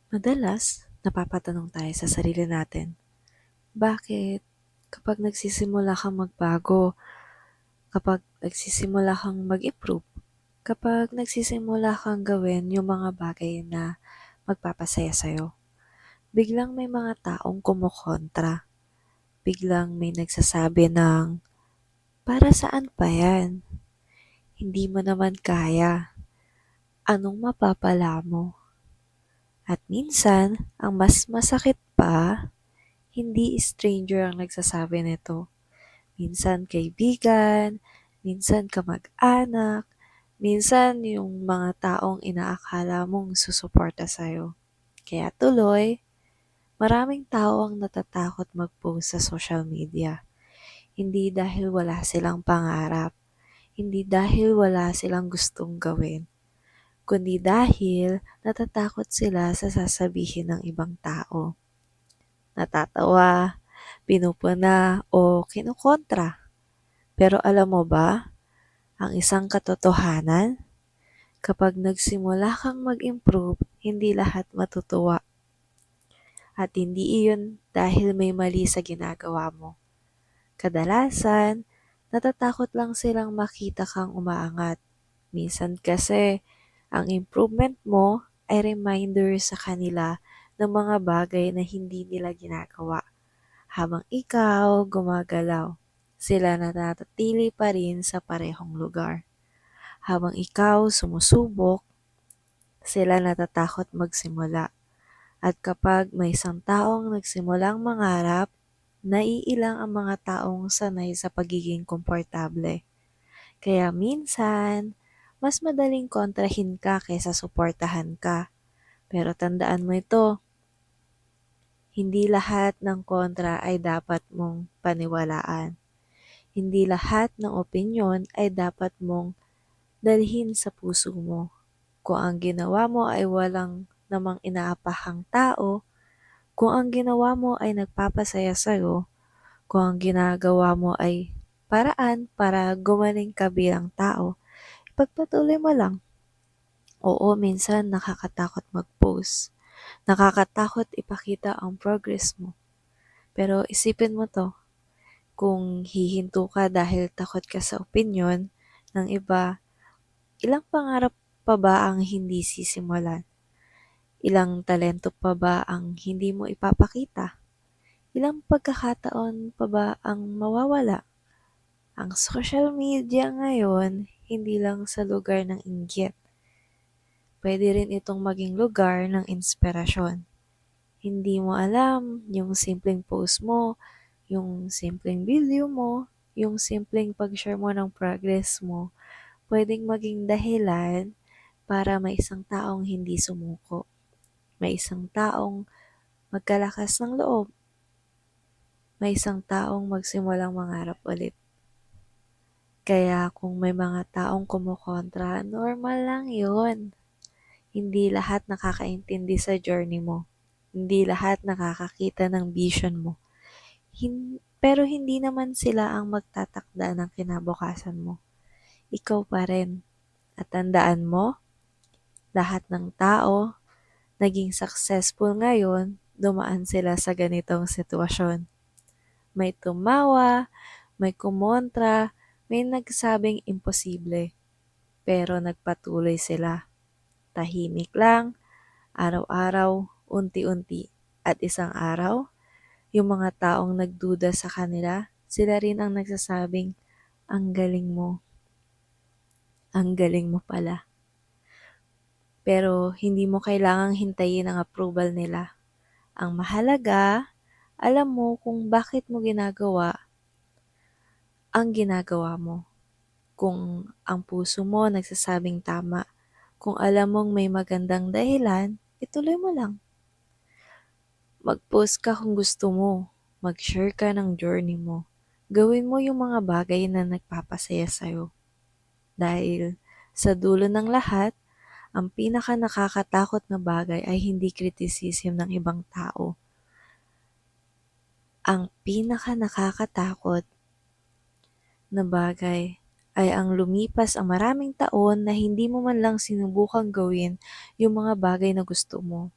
Madalas, napapatanong tayo sa sarili natin, bakit kapag nagsisimula kang magbago, kapag nagsisimula kang mag-improve, kapag nagsisimula kang gawin yung mga bagay na magpapasaya sa'yo, biglang may mga taong kumukontra, biglang may nagsasabi ng, para saan pa yan? Hindi mo naman kaya. Anong mapapala mo? At minsan, ang mas masakit pa, hindi stranger ang nagsasabi nito. Minsan kaibigan, minsan kamag-anak, minsan yung mga taong inaakala mong susuporta sa'yo. Kaya tuloy, maraming tao ang natatakot mag-post sa social media. Hindi dahil wala silang pangarap, hindi dahil wala silang gustong gawin, kundi dahil natatakot sila sa sasabihin ng ibang tao. Natatawa, pinupuna o kinukontra. Pero alam mo ba, ang isang katotohanan, kapag nagsimula kang mag-improve, hindi lahat matutuwa. At hindi iyon dahil may mali sa ginagawa mo. Kadalasan, natatakot lang silang makita kang umaangat. Minsan kasi, ang improvement mo ay reminder sa kanila ng mga bagay na hindi nila ginagawa. Habang ikaw gumagalaw, sila nananatili pa rin sa parehong lugar. Habang ikaw sumusubok, sila natatakot magsimula. At kapag may isang taong nagsimulang mangarap, naiilang ang mga taong sanay sa pagiging komportable. Kaya minsan, mas madaling kontrahin ka kaysa suportahan ka. Pero tandaan mo ito, hindi lahat ng kontra ay dapat mong paniwalaan. Hindi lahat ng opinyon ay dapat mong dalhin sa puso mo. Kung ang ginawa mo ay walang namang inaapahang tao, kung ang ginawa mo ay nagpapasaya sa'yo, kung ang ginagawa mo ay paraan para gumaling ka bilang tao, ipagpatuloy mo lang. Oo, minsan nakakatakot mag-post. Nakakatakot ipakita ang progress mo. Pero isipin mo to, kung hihinto ka dahil takot ka sa opinyon ng iba, ilang pangarap pa ba ang hindi sisimulan? Ilang talento pa ba ang hindi mo ipapakita? Ilang pagkakataon pa ba ang mawawala? Ang social media ngayon, hindi lang sa lugar ng inggit. Pwede rin itong maging lugar ng inspirasyon. Hindi mo alam yung simpleng post mo, yung simpleng video mo, yung simpleng pag-share mo ng progress mo, pwedeng maging dahilan para may isang taong hindi sumuko. May isang taong magkalakas ng loob. May isang taong magsimulang mangarap ulit. Kaya kung may mga taong kumukontra, normal lang yun. Hindi lahat nakakaintindi sa journey mo. Hindi lahat nakakakita ng vision mo. Pero hindi naman sila ang magtatakda ng kinabukasan mo. Ikaw pa rin. At tandaan mo, lahat ng tao naging successful ngayon, dumaan sila sa ganitong sitwasyon. May tumawa, may kumontra, may nagsabing imposible. Pero nagpatuloy sila. Tahimik lang, araw-araw, unti-unti. At isang araw, yung mga taong nagduda sa kanila, sila rin ang nagsasabing, ang galing mo, ang galing mo pala. Pero hindi mo kailangang hintayin ang approval nila. Ang mahalaga, alam mo kung bakit mo ginagawa ang ginagawa mo. Kung ang puso mo nagsasabing tama, kung alam mong may magandang dahilan, ituloy mo lang. Mag-post ka kung gusto mo. Mag-share ka ng journey mo. Gawin mo yung mga bagay na nagpapasaya sa'yo. Dahil sa dulo ng lahat, ang pinaka nakakatakot na bagay ay hindi criticism ng ibang tao. Ang pinaka nakakatakot na bagay ay ang lumipas ang maraming taon na hindi mo man lang sinubukang gawin yung mga bagay na gusto mo.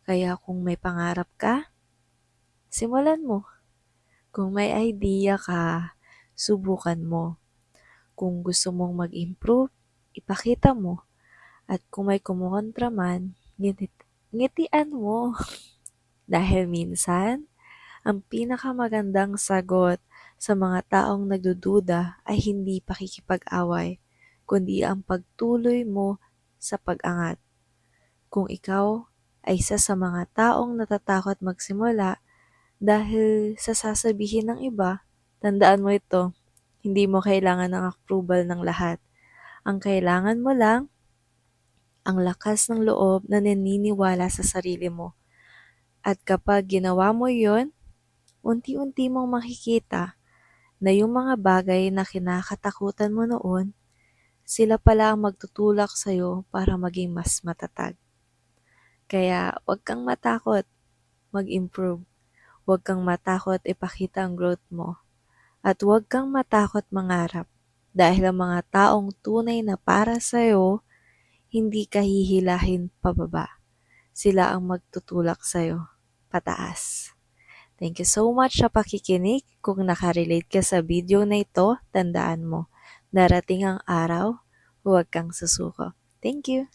Kaya kung may pangarap ka, simulan mo. Kung may idea ka, subukan mo. Kung gusto mong mag-improve, ipakita mo. At kung may kumukontra man, ngitian mo. Dahil minsan, ang pinakamagandang sagot sa mga taong nagdududa ay hindi pakikipag-away, kundi ang pagtuloy mo sa pag-angat. Kung ikaw ay isa sa mga taong natatakot magsimula dahil sa sasabihin ng iba, tandaan mo ito, hindi mo kailangan ng approval ng lahat. Ang kailangan mo lang, ang lakas ng loob na naniniwala sa sarili mo. At kapag ginawa mo yon, unti-unti mong makikita na yung mga bagay na kinakatakutan mo noon, sila pala ang magtutulak sa'yo para maging mas matatag. Kaya huwag kang matakot mag-improve. Huwag kang matakot ipakita ang growth mo. At huwag kang matakot mangarap. Dahil ang mga taong tunay na para sa'yo, hindi ka hihilahin pababa. Sila ang magtutulak sa'yo pataas. Thank you so much sa pakikinig. Kung nakarelate ka sa video na ito, tandaan mo, darating ang araw, huwag kang susuko. Thank you!